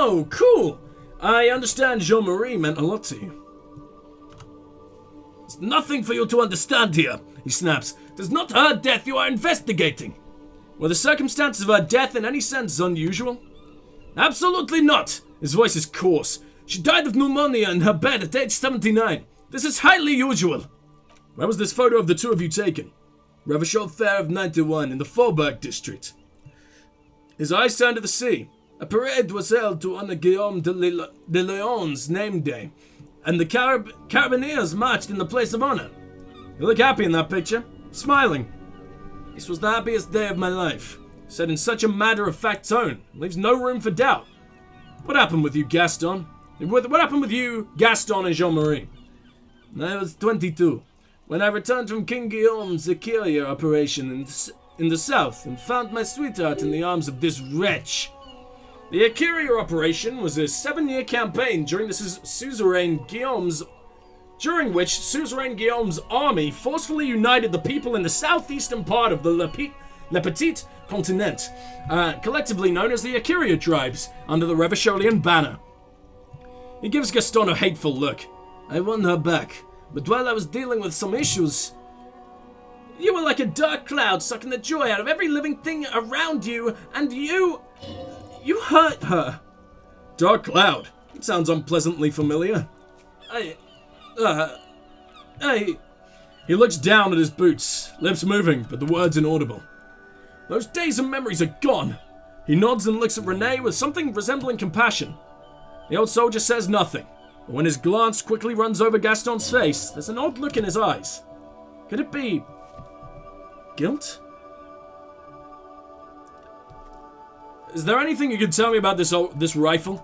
Oh, cool. I understand Jean-Marie meant a lot to you. There's nothing for you to understand here, he snaps. It is not her death you are investigating. Were the circumstances of her death in any sense unusual? Absolutely not. His voice is coarse. She died of pneumonia in her bed at age 79. This is highly usual. Where was this photo of the two of you taken? Revachol Fair of 91 in the Faubourg district. His eyes turned to the sea. A parade was held to honor Guillaume de Leon's name day, and the Carabineers marched in the place of honor. You look happy in that picture, smiling. This was the happiest day of my life, said in such a matter-of-fact tone, leaves no room for doubt. What happened with you, Gaston? What happened with you, Gaston and Jean-Marie? I was 22, when I returned from King Guillaume's cker operation in the south, and found my sweetheart in the arms of this wretch. The cker operation was a 7-year campaign during which Suzerain Guillaume's army forcefully united the people in the southeastern part of the Le Petit Continent, collectively known as the cker tribes, under the Revacholian banner. He gives Gaston a hateful look. I won her back, but while I was dealing with some issues, you were like a dark cloud sucking the joy out of every living thing around you, and you hurt her. Dark cloud. It sounds unpleasantly familiar. He looks down at his boots, lips moving, but the words inaudible. Those days and memories are gone. He nods and looks at Renee with something resembling compassion. The old soldier says nothing, but when his glance quickly runs over Gaston's face, there's an odd look in his eyes. Could it be guilt? Is there anything you can tell me about this rifle?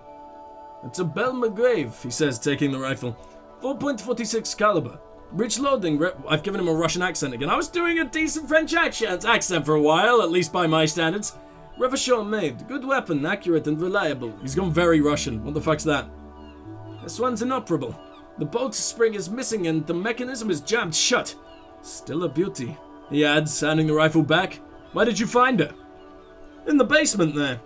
It's a Belle McGrave, he says, taking the rifle. 4.46 caliber. Rich loading. I've given him a Russian accent again. I was doing a decent French accent for a while, at least by my standards. Revachol made. Good weapon, accurate and reliable. He's gone very Russian. What the fuck's that? This one's inoperable. The bolt spring is missing and the mechanism is jammed shut. Still a beauty, he adds, handing the rifle back. Where did you find her? In the basement there.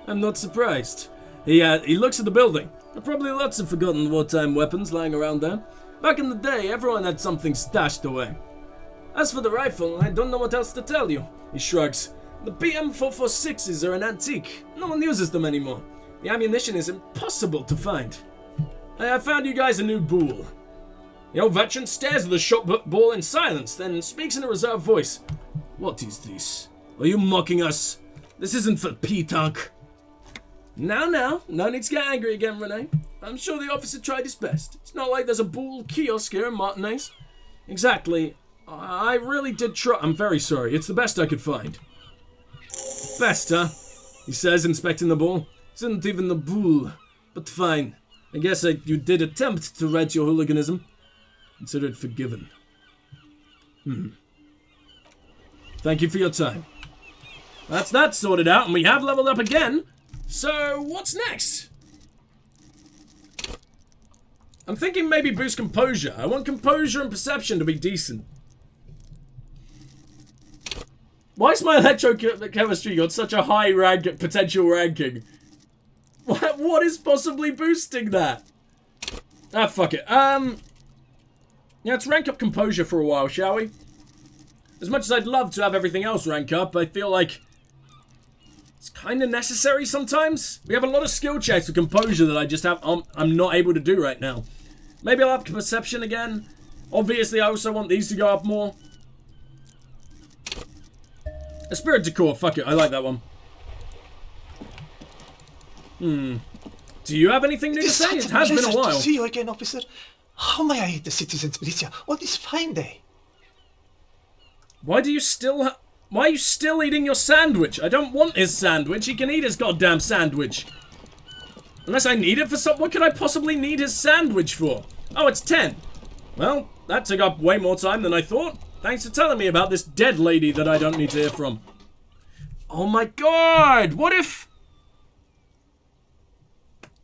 I'm not surprised. He looks at the building. There are probably lots of forgotten wartime weapons lying around there. Back in the day, everyone had something stashed away. As for the rifle, I don't know what else to tell you. He shrugs. The PM446s are an antique. No one uses them anymore. The ammunition is impossible to find. I found you guys a new bull. The old veteran stares at the shot ball in silence, then speaks in a reserved voice. What is this? Are you mocking us? This isn't for P-Tunk. Now, no need to get angry again, Renee. I'm sure the officer tried his best. It's not like there's a bull kiosk here in Martinez. Exactly. I really did try. I'm very sorry. It's the best I could find. Best, huh? He says, inspecting the ball. Isn't even the bull. But fine. I guess you did attempt to right your hooliganism. Consider it forgiven. Thank you for your time. That's that sorted out, and we have leveled up again. So, what's next? I'm thinking maybe boost composure. I want composure and perception to be decent. Why is my electrochemistry got such a high potential ranking? What is possibly boosting that? Ah, fuck it. Yeah, let's rank up composure for a while, shall we? As much as I'd love to have everything else rank up, I feel like it's kind of necessary sometimes. We have a lot of skill checks for composure that I just have. I'm not able to do right now. Maybe I'll up perception again. Obviously, I also want these to go up more. A spirit decor. Fuck it. I like that one. Do you have anything new to say? It has been a while. To see you again, officer. How may I eat the citizens' militia on this fine day? Why are you still eating your sandwich? I don't want his sandwich. He can eat his goddamn sandwich. Unless I need it for something. What could I possibly need his sandwich for? Oh, it's 10. Well, that took up way more time than I thought. Thanks for telling me about this dead lady that I don't need to hear from. Oh my god! What if...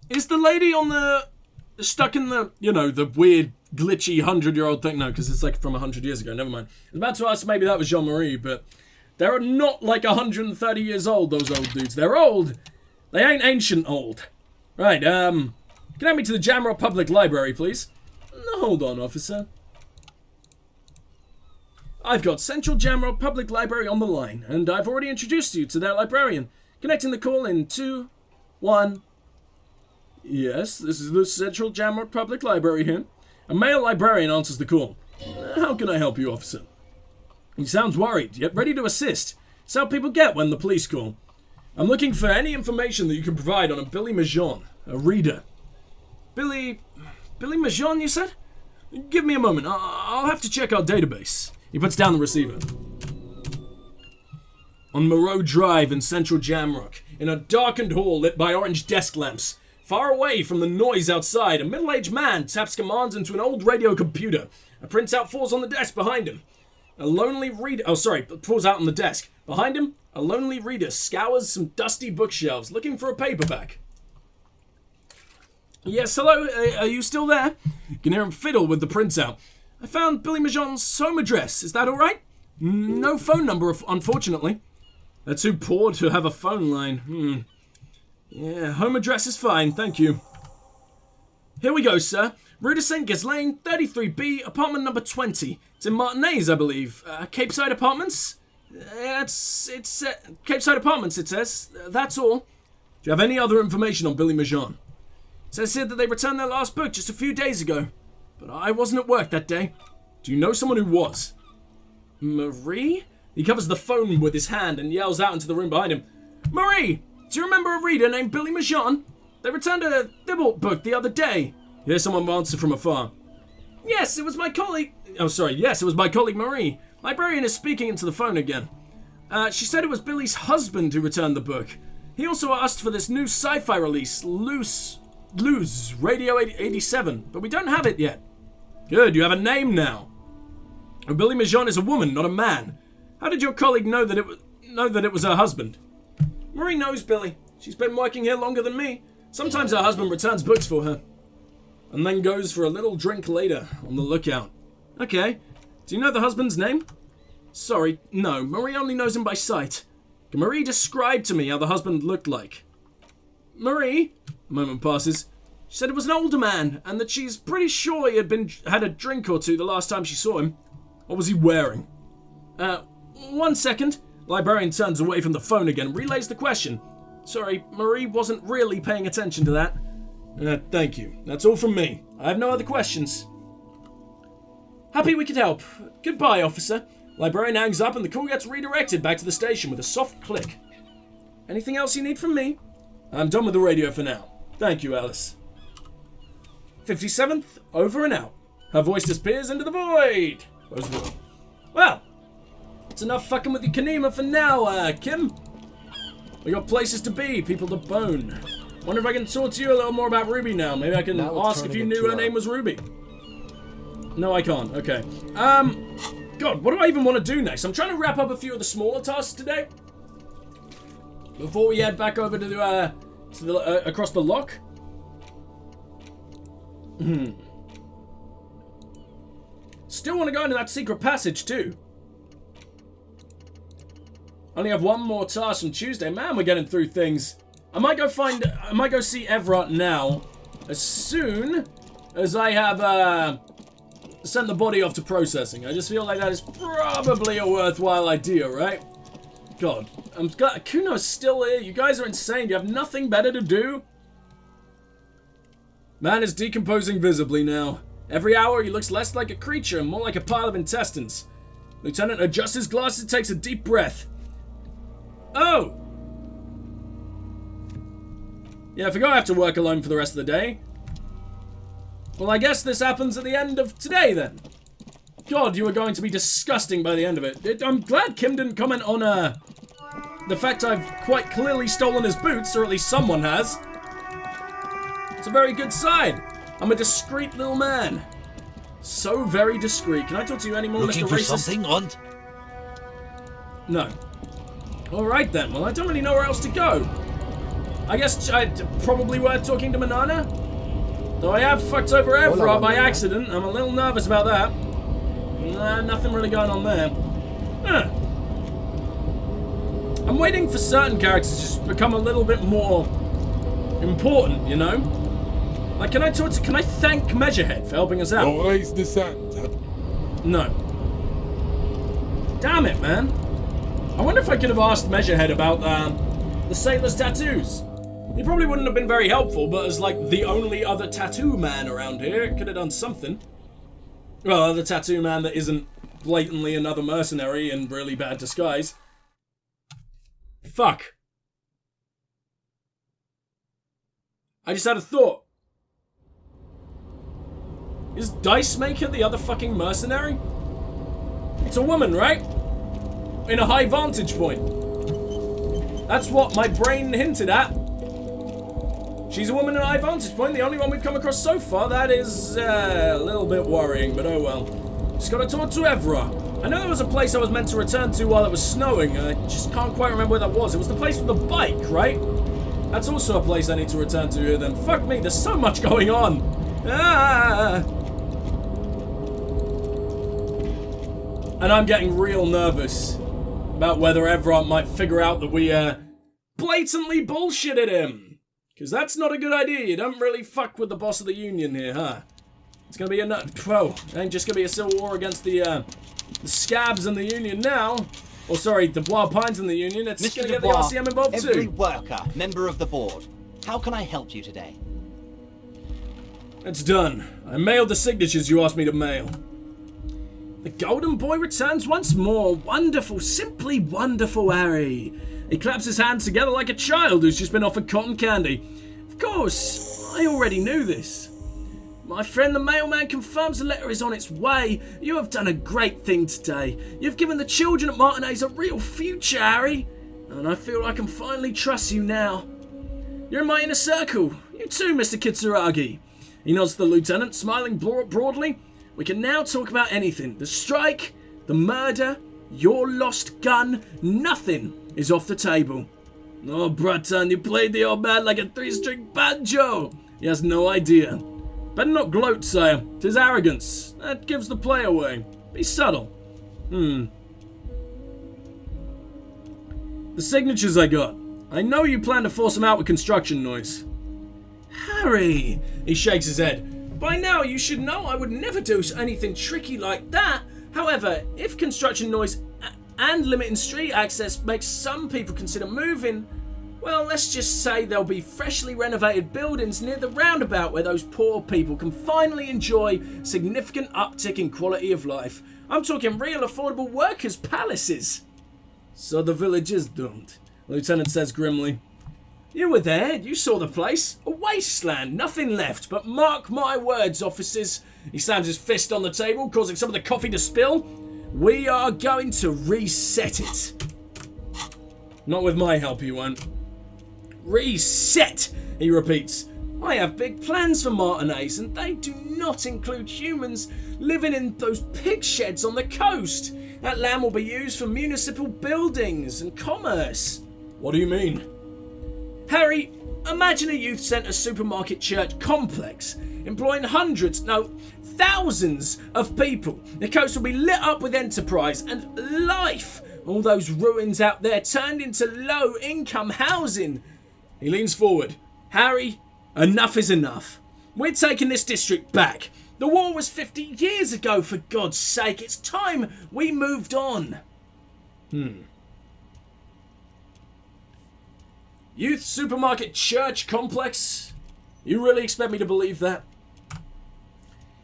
Is the lady on the... stuck in the, you know, the weird, glitchy 100-year-old thing? No, because it's like from 100 years ago. Never mind. I was about to ask maybe that was Jean-Marie, but they're not like 130 years old, those old dudes. They're old, They ain't ancient old. Right, connect me to the Jamrock Public Library, please. Hold on, officer. I've got Central Jamrock Public Library on the line, and I've already introduced you to their librarian. Connecting the call in 2, 1. Yes, this is the Central Jamrock Public Library here. A male librarian answers the call. How can I help you, officer? He sounds worried, yet ready to assist. It's how people get when the police call. I'm looking for any information that you can provide on a Billy Majon, a reader. Billy Majon, you said? Give me a moment. I'll have to check our database. He puts down the receiver. On Moreau Drive in Central Jamrock, in a darkened hall lit by orange desk lamps, far away from the noise outside, a middle-aged man taps commands into an old radio computer. A printout falls on the desk behind him. Falls out on the desk. Behind him, a lonely reader scours some dusty bookshelves looking for a paperback. Yes, hello, are you still there? You can hear him fiddle with the printout. I found Billy Majon's home address, is that alright? No phone number, unfortunately. They're too poor to have a phone line. Yeah, home address is fine, thank you. Here we go, sir. Rue de St. Ghislaine, 33B, apartment number 20. It's in Martinez, I believe. Capeside Apartments? It's Capeside Apartments, it says. That's all. Do you have any other information on Billy Majon? It says here that they returned their last book just a few days ago. But I wasn't at work that day. Do you know someone who was? Marie? He covers the phone with his hand and yells out into the room behind him. Marie! Do you remember a reader named Billy Majon? They returned a Thibault book the other day. You hear someone answer from afar. Yes, it was my colleague. Yes, it was my colleague Marie. Librarian is speaking into the phone again. She said it was Billy's husband who returned the book. He also asked for this new sci-fi release, Lose, Radio 87, but we don't have it yet. Good, you have a name now. Oh, Billy Majon is a woman, not a man. How did your colleague know that it was her husband? Marie knows Billy. She's been working here longer than me. Sometimes her husband returns books for her. And then goes for a little drink later, on the lookout. Okay. Do you know the husband's name? Sorry, no. Marie only knows him by sight. Can Marie describe to me how the husband looked like? Marie? A moment passes. She said it was an older man, and that she's pretty sure he had a drink or two the last time she saw him. What was he wearing? 1 second. Librarian turns away from the phone again and relays the question. Sorry, Marie wasn't really paying attention to that. Thank you. That's all from me. I have no other questions. Happy we could help. Goodbye, officer. Librarian hangs up and the call gets redirected back to the station with a soft click. Anything else you need from me? I'm done with the radio for now. Thank you, Alice. 57th, over and out. Her voice disappears into the void. Close the door. Well, it's enough fucking with your Kanema for now, Kim. We got places to be, people to bone. Wonder if I can talk to you a little more about Ruby now. Maybe I can ask if you knew her name was Ruby. No, I can't. Okay. God, what do I even want to do next? I'm trying to wrap up a few of the smaller tasks today. Before we head back over to across the lock. Still want to go into that secret passage too. Only have one more task from Tuesday. Man, we're getting through things. I might go see Everett now, as soon as I have sent the body off to processing. I just feel like that is probably a worthwhile idea, right? God, I'm glad Kuno's still here. You guys are insane. You have nothing better to do. Man is decomposing visibly now. Every hour he looks less like a creature and more like a pile of intestines. Lieutenant adjusts his glasses and takes a deep breath. Oh! Yeah, I forgot I have to work alone for the rest of the day. Well, I guess this happens at the end of today, then. God, you are going to be disgusting by the end of it. I'm glad Kim didn't comment on, the fact I've quite clearly stolen his boots, or at least someone has. It's a very good sign. I'm a discreet little man. So very discreet. Can I talk to you anymore, Mr. Racist? Looking for something, Hunt? No. Alright then, well I don't really know where else to go. I guess I'd probably worth talking to Manana. Though I have fucked over Everett by accident, I'm a little nervous about that. Nah, nothing really going on there. I'm waiting for certain characters to just become a little bit more important, you know? Like, can I thank Measurehead for helping us out? Don't raise the sand. No. Damn it, man. I wonder if I could have asked Measurehead about, the sailor's tattoos. He probably wouldn't have been very helpful, but as, like, the only other tattoo man around here, it could have done something. Well, the tattoo man that isn't blatantly another mercenary in really bad disguise. Fuck. I just had a thought. Is Dice Maker the other fucking mercenary? It's a woman, right? In a high vantage point. That's what my brain hinted at. She's a woman in a high vantage point, the only one we've come across so far. That is a little bit worrying, but oh well. Just gotta talk to Evra. I know there was a place I was meant to return to while it was snowing. I just can't quite remember where that was. It was the place with the bike, right? That's also a place I need to return to here then. Fuck me, there's so much going on. Ah! And I'm getting real nervous about whether Evra might figure out that we, blatantly bullshitted him. Because that's not a good idea. You don't really fuck with the boss of the Union here, huh? It's gonna be a whoa, it ain't just gonna be a civil war against the Scabs and the Union now. Or sorry, the Wild Pines and the Union. It's Mr. gonna get the Dubois, RCM involved too. every worker, member of the board. How can I help you today? It's done. I mailed the signatures you asked me to mail. The Golden Boy returns once more. Wonderful, simply wonderful, Harry. He claps his hands together like a child who's just been offered cotton candy. Of course, I already knew this. My friend the mailman confirms the letter is on its way. You have done a great thing today. You've given the children at Martinez a real future, Harry. And I feel I can finally trust you now. You're in my inner circle. You too, Mr. Kitsuragi. He nods to the lieutenant, smiling broadly. We can now talk about anything. The strike, the murder, your lost gun. Nothing is off the table. Oh, Bratan, you played the old man like a three-string banjo. He has no idea. Better not gloat, sire. 'Tis arrogance. That gives the play away. Be subtle. The signatures I got. I know you plan to force them out with construction noise. Harry! He shakes his head. By now you should know I would never do anything tricky like that. However, if construction noise and limiting street access makes some people consider moving, well, let's just say there'll be freshly renovated buildings near the roundabout where those poor people can finally enjoy significant uptick in quality of life. I'm talking real affordable workers' palaces. So the village is doomed, the lieutenant says grimly. You were there, you saw the place. A wasteland, nothing left, but mark my words, officers. He slams his fist on the table, causing some of the coffee to spill. We are going to reset it. Not with my help, you won't. Reset, he repeats. I have big plans for Martinez, and they do not include humans living in those pig sheds on the coast. That land will be used for municipal buildings and commerce. What do you mean? Harry, imagine a youth centre supermarket church complex, employing hundreds, no, thousands of people. The coast will be lit up with enterprise and life. All those ruins out there turned into low-income housing. He leans forward. Harry, enough is enough. We're taking this district back. The war was 50 years ago, for God's sake. It's time we moved on. Youth supermarket church complex? You really expect me to believe that?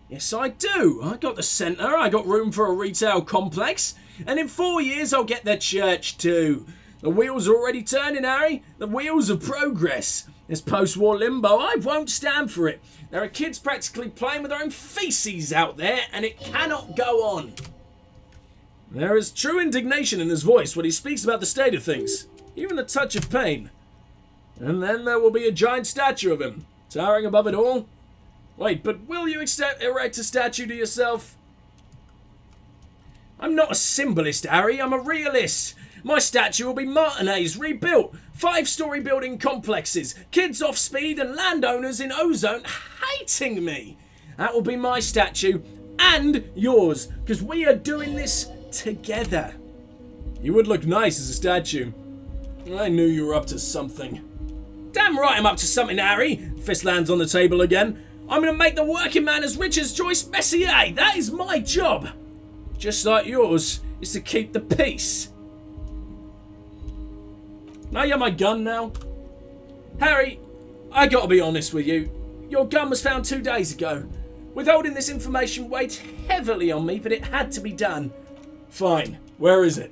Yes, I do. I got the centre, I got room for a retail complex, and in 4 years I'll get the church too. The wheels are already turning, Harry. The wheels of progress. This post-war limbo, I won't stand for it. There are kids practically playing with their own feces out there, and it cannot go on. There is true indignation in his voice when he speaks about the state of things, even a touch of pain. And then there will be a giant statue of him, towering above it all. Wait, but will you erect a statue to yourself? I'm not a symbolist, Harry. I'm a realist. My statue will be Martinez rebuilt. 5-story building complexes. Kids off speed and landowners in Ozone hating me. That will be my statue and yours, because we are doing this together. You would look nice as a statue. I knew you were up to something. Damn right I'm up to something, Harry. Fist lands on the table again. I'm gonna make the working man as rich as Joyce Messier. That is my job. Just like yours is to keep the peace. Can I get my gun now? Harry, I gotta be honest with you. Your gun was found 2 days ago. Withholding this information weighed heavily on me, but it had to be done. Fine. Where is it?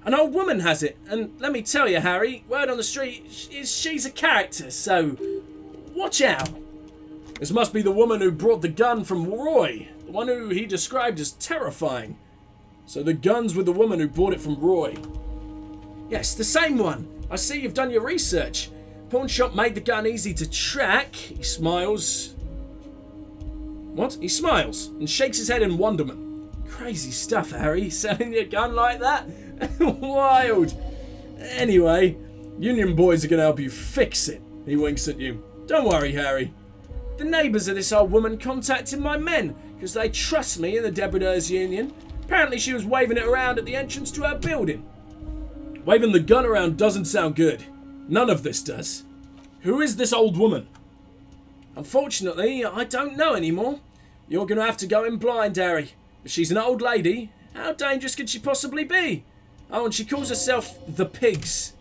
An old woman has it, and let me tell you, Harry, word on the street is she's a character, so watch out. This must be the woman who brought the gun from Roy, the one who he described as terrifying. So the gun's with the woman who bought it from Roy. Yes, the same one. I see you've done your research. Pawn shop made the gun easy to track. He smiles. What? He smiles and shakes his head in wonderment. Crazy stuff, Harry. Selling your gun like that? Wild. Anyway, Union boys are going to help you fix it. He winks at you. Don't worry, Harry. The neighbours of this old woman contacted my men because they trust me in the Debriders Union. Apparently she was waving it around at the entrance to her building. Waving the gun around doesn't sound good. None of this does. Who is this old woman? Unfortunately, I don't know anymore. You're going to have to go in blind, Harry. If she's an old lady, how dangerous could she possibly be? Oh, and she calls herself the Pigs.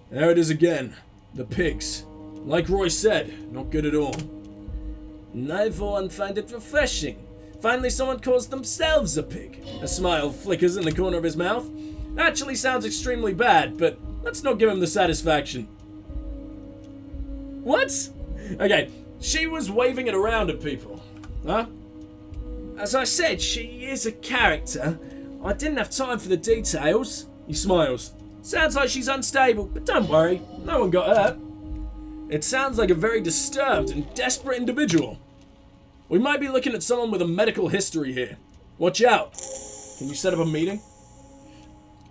There it is again. The Pigs. Like Roy said, not good at all. I for one find it refreshing. Finally someone calls themselves a pig. A smile flickers in the corner of his mouth. Actually sounds extremely bad, but let's not give him the satisfaction. What? Okay, she was waving it around at people. Huh? As I said, she is a character. I didn't have time for the details. He smiles. Sounds like she's unstable, but don't worry, no one got hurt. It sounds like a very disturbed and desperate individual. We might be looking at someone with a medical history here. Watch out. Can you set up a meeting?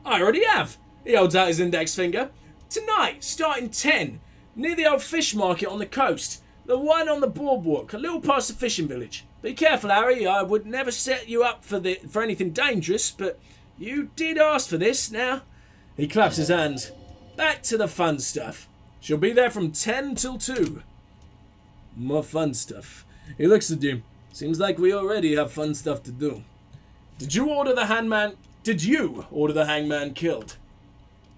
I already have. He holds out his index finger. Tonight, starting 10, near the old fish market on the coast. The one on the boardwalk, a little past the fishing village. Be careful, Harry. I would never set you up for anything dangerous, but you did ask for this. Now, he claps his hands. Back to the fun stuff. She'll be there from 10 till 2. More fun stuff. He looks at you. Seems like we already have fun stuff to do. Did you order the hangman killed?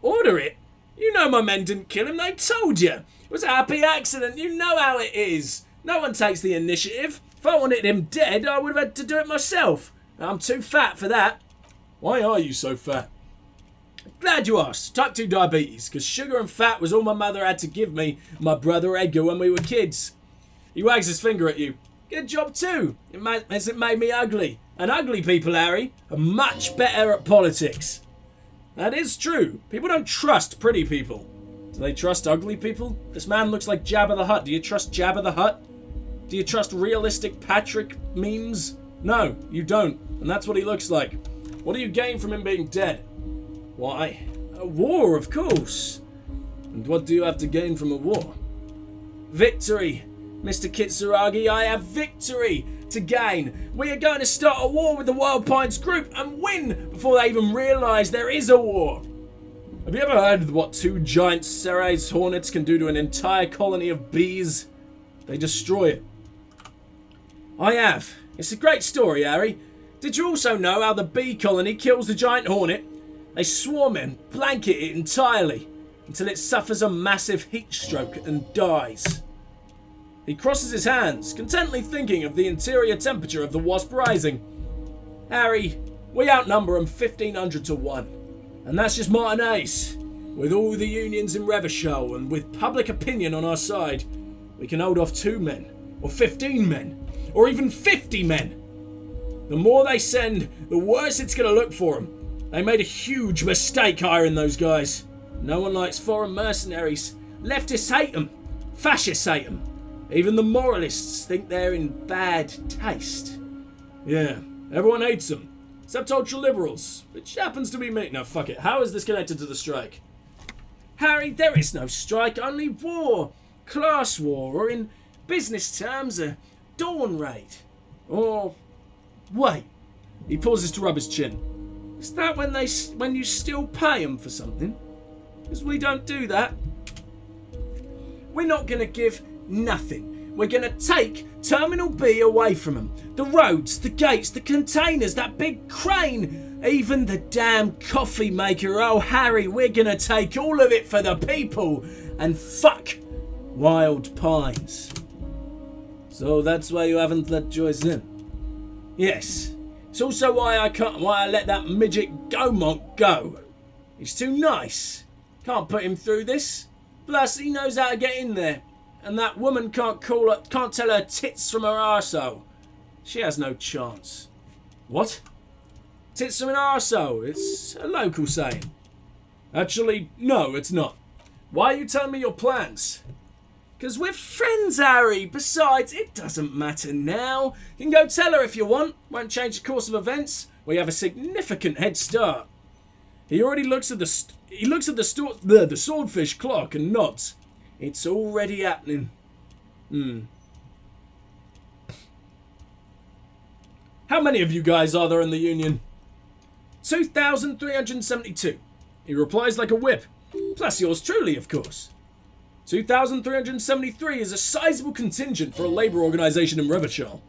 Order it? You know my men didn't kill him. They told you. It was a happy accident. You know how it is. No one takes the initiative. If I wanted him dead, I would have had to do it myself. I'm too fat for that. Why are you so fat? Glad you asked. Type 2 diabetes, because sugar and fat was all my mother had to give me and my brother Edgar when we were kids. He wags his finger at you. Good job too. It made me ugly. And ugly people, Harry, are much better at politics. That is true. People don't trust pretty people. Do they trust ugly people? This man looks like Jabba the Hutt. Do you trust Jabba the Hutt? Do you trust realistic Patrick memes? No, you don't. And that's what he looks like. What do you gain from him being dead? Why? A war, of course. And what do you have to gain from a war? Victory. Mr. Kitsuragi, I have victory to gain. We are going to start a war with the Wild Pines group and win before they even realise there is a war. Have you ever heard of what 2 giant Ceres hornets can do to an entire colony of bees? They destroy it. I have. It's a great story, Harry. Did you also know how the bee colony kills the giant hornet? They swarm it and blanket it entirely until it suffers a massive heat stroke and dies. He crosses his hands, contently thinking of the interior temperature of the wasp rising. Harry, we outnumber them 1,500 to 1. And that's just Martinez. With all the unions in Revachol and with public opinion on our side, we can hold off 2 men, or 15 men, or even 50 men. The more they send, the worse it's going to look for them. They made a huge mistake hiring those guys. No one likes foreign mercenaries. Leftists hate them. Fascists hate them. Even the moralists think they're in bad taste. Yeah, everyone hates them. Except ultra-liberals, which happens to be me. No, fuck it. How is this connected to the strike? Harry, there is no strike, only war. Class war, or in business terms, a dawn raid. Or... wait. He pauses to rub his chin. Is that when you still pay them for something? Because we don't do that. We're not going to give nothing. We're going to take Terminal B away from them. The roads, the gates, the containers, that big crane, even the damn coffee maker. Oh, Harry, we're going to take all of it for the people. And fuck Wild Pines. So that's why you haven't let Joyce in? Yes. It's also why I let that midget Gomont go. He's too nice. Can't put him through this. Plus, he knows how to get in there. And that woman can't tell her tits from her arsehole. She has no chance. What? Tits from an arsehole. It's a local saying. Actually, no, it's not. Why are you telling me your plans? Because we're friends, Harry. Besides, it doesn't matter now. You can go tell her if you want. Won't change the course of events. We have a significant head start. He already looks at the swordfish clock and nods. It's already happening. How many of you guys are there in the Union? 2,372. He replies like a whip. Plus yours truly, of course. 2,373 is a sizable contingent for a labour organisation in Revachol.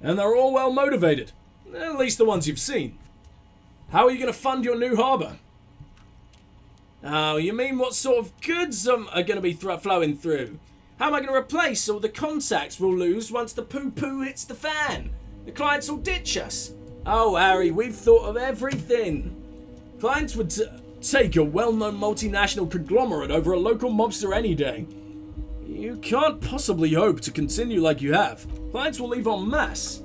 And they're all well motivated. At least the ones you've seen. How are you going to fund your new harbour? Oh, you mean what sort of goods are going to be flowing through? How am I going to replace all the contacts we'll lose once the poo-poo hits the fan? The clients will ditch us. Oh, Harry, we've thought of everything. Clients would take a well-known multinational conglomerate over a local mobster any day. You can't possibly hope to continue like you have. Clients will leave en masse.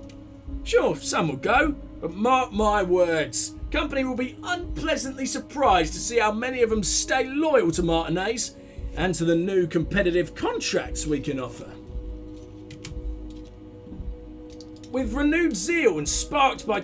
Sure, some will go, but mark my words. Company will be unpleasantly surprised to see how many of them stay loyal to Martinez and to the new competitive contracts we can offer. With renewed zeal sparked by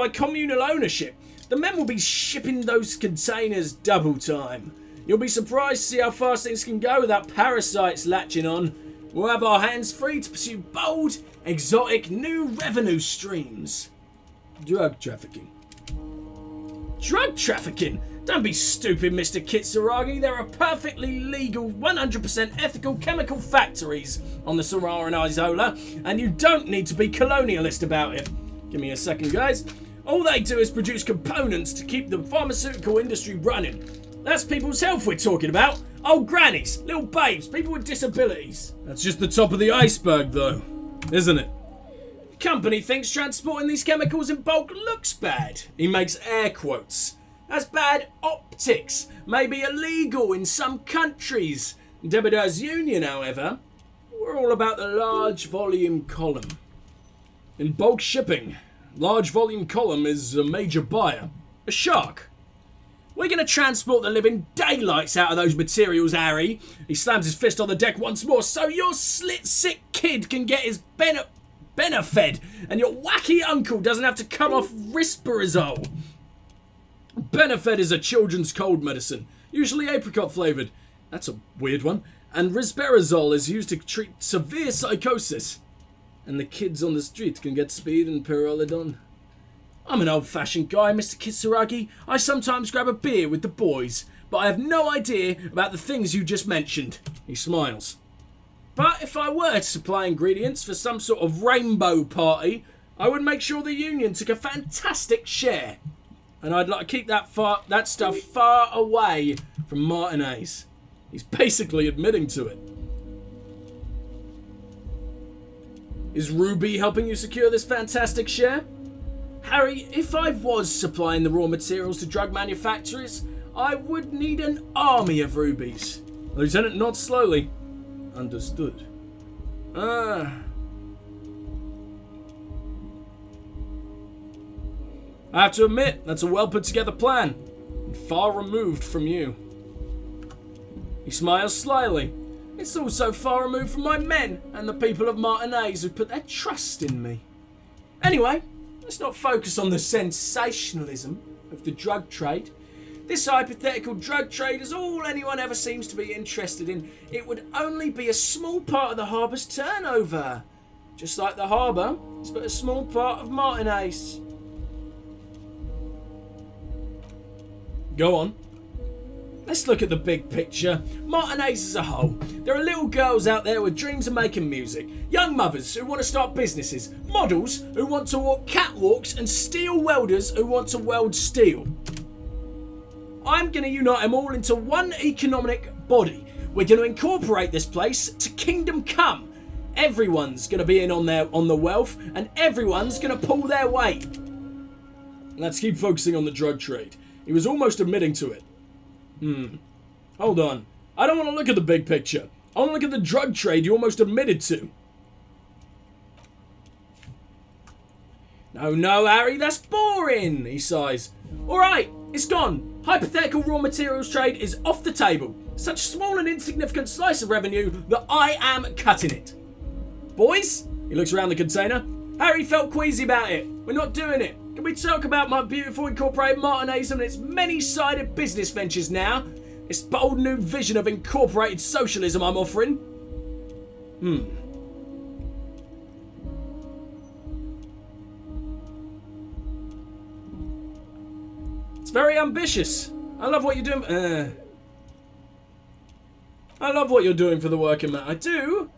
communal ownership, the men will be shipping those containers double time. You'll be surprised to see how fast things can go without parasites latching on. We'll have our hands free to pursue bold, exotic new revenue streams. Drug trafficking. Drug trafficking? Don't be stupid, Mr. Kitsuragi. There are perfectly legal, 100% ethical chemical factories on the Saharan Isola, and you don't need to be colonialist about it. Give me a second, guys. All they do is produce components to keep the pharmaceutical industry running. That's people's health we're talking about. Old grannies, little babes, people with disabilities. That's just the top of the iceberg, though, isn't it? Company thinks transporting these chemicals in bulk looks bad. He makes air quotes. That's bad optics. Maybe illegal in some countries. Debider's Union, however, we're all about the large volume column. In bulk shipping, large volume column is a major buyer. A shark. We're going to transport the living daylights out of those materials, Harry. He slams his fist on the deck once more so your slit-sick kid can get his Benefed, and your wacky uncle doesn't have to come off Risperazole. Benefed is a children's cold medicine, usually apricot flavoured. That's a weird one. And Risperazole is used to treat severe psychosis. And the kids on the street can get speed and Pyrrolidon. I'm an old-fashioned guy, Mr. Kitsuragi. I sometimes grab a beer with the boys, but I have no idea about the things you just mentioned. He smiles. But if I were to supply ingredients for some sort of rainbow party, I would make sure the Union took a fantastic share. And I'd like to keep that stuff far away from Martinez. He's basically admitting to it. Is Ruby helping you secure this fantastic share? Harry, if I was supplying the raw materials to drug manufacturers, I would need an army of rubies. The lieutenant nods slowly. Understood. I have to admit, that's a well put together plan, and far removed from you. He smiles slyly. It's also far removed from my men and the people of Martinez who put their trust in me. Anyway, let's not focus on the sensationalism of the drug trade. This hypothetical drug trade is all anyone ever seems to be interested in. It would only be a small part of the harbour's turnover. Just like the harbour is but a small part of Martinez. Go on. let's look at the big picture. Martinez as a whole. There are little girls out there with dreams of making music. Young mothers who want to start businesses. Models who want to walk catwalks. And steel welders who want to weld steel. I'm going to unite them all into one economic body. We're going to incorporate this place to kingdom come. Everyone's going to be in on the wealth. And everyone's going to pull their weight. Let's keep focusing on the drug trade. He was almost admitting to it. Hold on. I don't want to look at the big picture. I want to look at the drug trade you almost admitted to. No, Harry, that's boring, he sighs. Alright, it's gone. Hypothetical raw materials trade is off the table. Such a small and insignificant slice of revenue that I am cutting it. Boys, he looks around the container. Harry felt queasy about it. We're not doing it. Can we talk about my beautiful incorporated Martinism and its many-sided business ventures now? This bold new vision of incorporated socialism I'm offering? It's very ambitious. I love what you're doing. I love what you're doing for the working man. I do.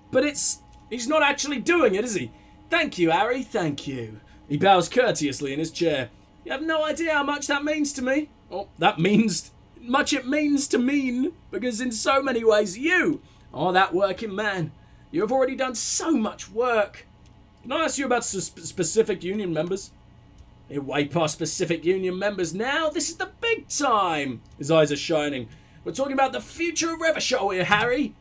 But he's not actually doing it, is he? Thank you, Harry. Thank you. He bows courteously in his chair. You have no idea how much that means to me. Oh, that means much it means to mean, because in so many ways you are that working man. You have already done so much work. Can I ask you about specific union members? You're way past specific union members now. This is the big time. His eyes are shining. We're talking about the future of Revachol here, Harry.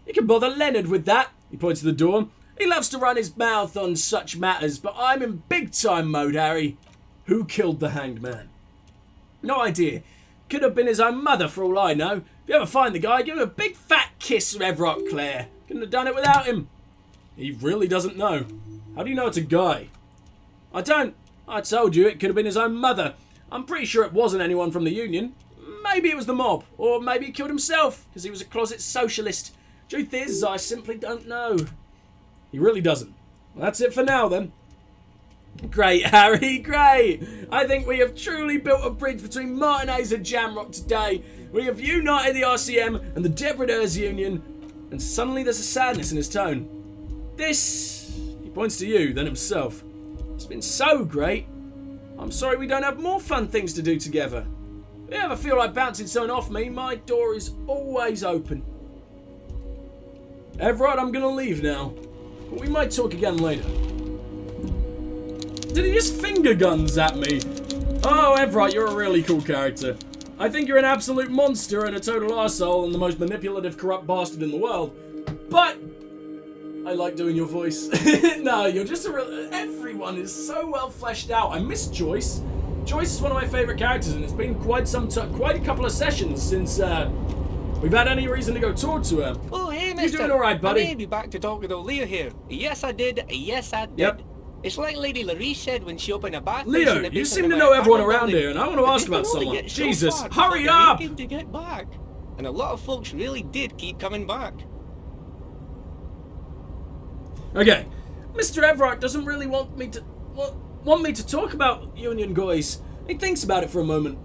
You can bother Leonard with that. He points to the door. He loves to run his mouth on such matters, but I'm in big time mode, Harry. Who killed the hanged man? No idea. Could have been his own mother for all I know. If you ever find the guy, give him a big fat kiss, Reverend Claire. Couldn't have done it without him. He really doesn't know. How do you know it's a guy? I don't. I told you it could have been his own mother. I'm pretty sure it wasn't anyone from the union. Maybe it was the mob. Or maybe he killed himself because he was a closet socialist. Truth is, I simply don't know. He really doesn't. Well, that's it for now, then. Great, Harry, great. I think we have truly built a bridge between Martinez and Jamrock today. We have united the RCM and the Debrideurs Union. And suddenly there's a sadness in his tone. This, he points to you, then himself. It's been so great. I'm sorry we don't have more fun things to do together. If you ever feel like bouncing someone off me, my door is always open. Everett, I'm going to leave now. But we might talk again later. Did he just finger guns at me? Oh, Everett, you're a really cool character. I think you're an absolute monster and a total arsehole and the most manipulative, corrupt bastard in the world. But I like doing your voice. No, you're just a real... Everyone is so well fleshed out. I miss Joyce. Joyce is one of my favourite characters, and it's been quite a couple of sessions since we've had any reason to go talk to her. Oh, hey, mister. You doing all right, buddy? I may be back to talk with old Leo here. Yes, I did. Yes, I did. Yep. It's like Lady Larice said when she opened a bath. Leo, you seem to know everyone around here, and I want to ask about someone. Jesus, hurry up! To get back. And a lot of folks really did keep coming back. Okay, Mr. Everett doesn't really want me to talk about union guys. He thinks about it for a moment.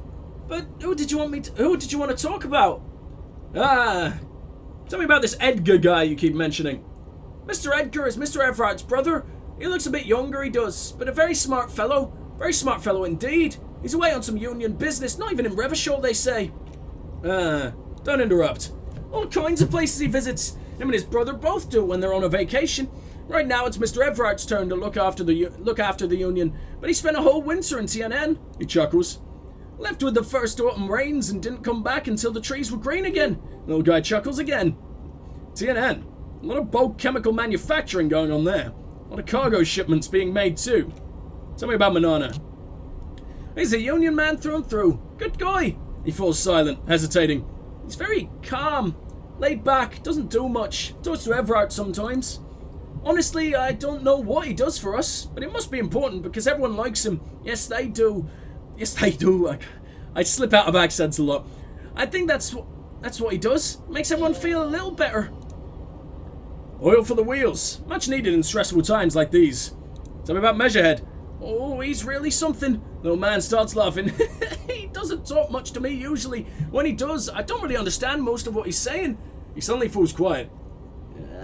But who did you want to talk about? Tell me about this Edgar guy you keep mentioning. Mr. Edgar is Mr. Everett's brother. He looks a bit younger, he does, but a very smart fellow. Very smart fellow indeed. He's away on some union business, not even in Revachol, they say. Don't interrupt. All kinds of places he visits. Him and his brother both do when they're on a vacation. Right now it's Mr. Everett's turn to look after the union, but he spent a whole winter in TNN. He chuckles. Left with the first autumn rains and didn't come back until the trees were green again. The little guy chuckles again. TNN. A lot of bulk chemical manufacturing going on there. A lot of cargo shipments being made too. Tell me about Manana. He's a union man through and through. Good guy. He falls silent, hesitating. He's very calm, laid back, doesn't do much. Talks to Everett sometimes. Honestly, I don't know what he does for us, but it must be important because everyone likes him. Yes, they do. Yes, they do. I slip out of accents a lot. I think that's what he does. Makes everyone feel a little better. Oil for the wheels. Much needed in stressful times like these. Tell me about Measurehead. Oh, he's really something. The old man starts laughing. He doesn't doesn't talk much to me usually. When he does, I don't really understand most of what he's saying. He suddenly falls quiet.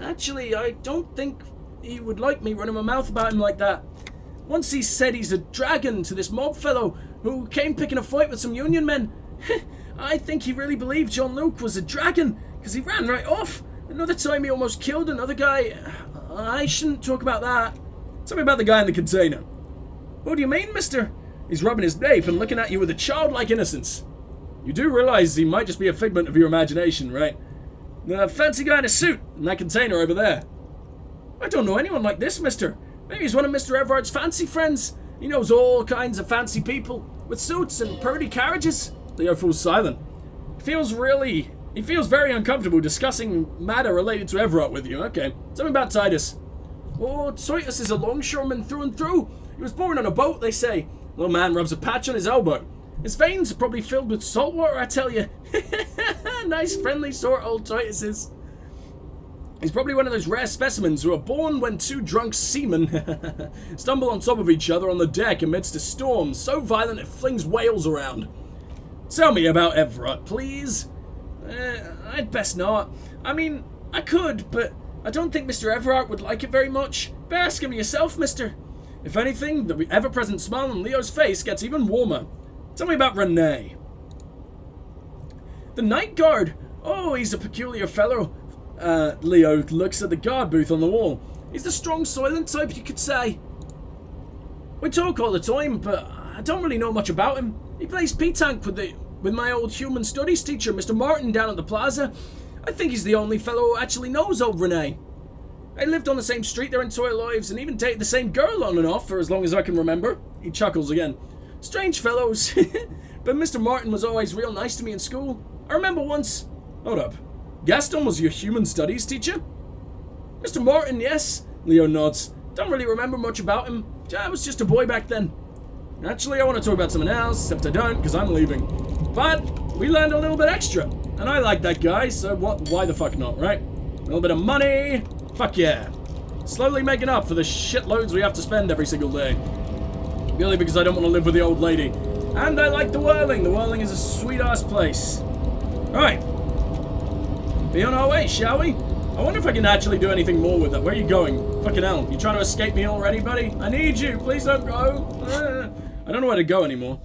Actually, I don't think he would like me running my mouth about him like that. Once he said he's a dragon to this mob fellow who came picking a fight with some union men. I think he really believed John Luke was a dragon, because he ran right off. Another time he almost killed another guy. I shouldn't talk about that. Tell me about the guy in the container. What do you mean, mister? He's rubbing his nape and looking at you with a childlike innocence. You do realize he might just be a figment of your imagination, right? The fancy guy in a suit in that container over there. I don't know anyone like this, mister. Maybe he's one of Mr. Everard's fancy friends. He knows all kinds of fancy people with suits and purdy carriages. Leo falls silent. He feels very uncomfortable discussing matter related to Everard with you. Okay, tell me about Titus. Oh, Titus is a longshoreman through and through. He was born on a boat, they say. Little man rubs a patch on his elbow. His veins are probably filled with salt water, I tell you. Nice friendly sort, old Titus is. He's probably one of those rare specimens who are born when two drunk seamen stumble on top of each other on the deck amidst a storm so violent it flings whales around. Tell me about Everard, please. I'd best not. I mean, I could, but I don't think Mr. Everard would like it very much. Better ask him yourself, mister. If anything, the ever-present smile on Leo's face gets even warmer. Tell me about Renee. The night guard. Oh, he's a peculiar fellow. Leo looks at the guard booth on the wall. He's the strong, silent type, you could say. We talk all the time, but I don't really know much about him. He plays P-Tank with my old human studies teacher, Mr. Martin, down at the plaza. I think he's the only fellow who actually knows old Renee. They lived on the same street their entire lives and even dated the same girl on and off for as long as I can remember. He chuckles again. Strange fellows. But Mr. Martin was always real nice to me in school. I remember once... Hold up. Gaston was your human studies teacher? Mr. Martin, yes. Leo nods. Don't really remember much about him. I was just a boy back then. Actually, I want to talk about something else, except I don't, because I'm leaving. But we learned a little bit extra. And I like that guy, so why the fuck not, right? A little bit of money. Fuck yeah. Slowly making up for the shitloads we have to spend every single day. Purely because I don't want to live with the old lady. And I like the Whirling. The Whirling is a sweet-ass place. Alright. Be on our way, shall we? I wonder if I can actually do anything more with that. Where are you going? Fucking hell. You trying to escape me already, buddy? I need you. Please don't go. I don't know where to go anymore.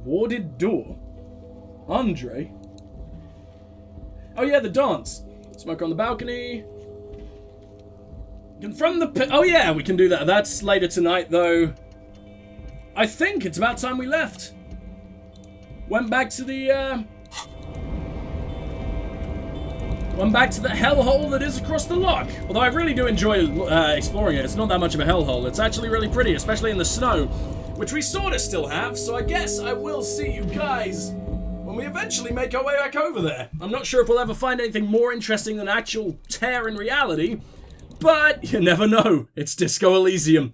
Warded door. Andre? Oh yeah, the dance. Smoke on the balcony. Confront the oh yeah, we can do that. That's later tonight, though. I think it's about time we left. Went back to the hellhole that is across the lock. Although I really do enjoy exploring it. It's not that much of a hellhole. It's actually really pretty, especially in the snow, which we sort of still have. So I guess I will see you guys when we eventually make our way back over there. I'm not sure if we'll ever find anything more interesting than actual tear in reality, but you never know. It's Disco Elysium.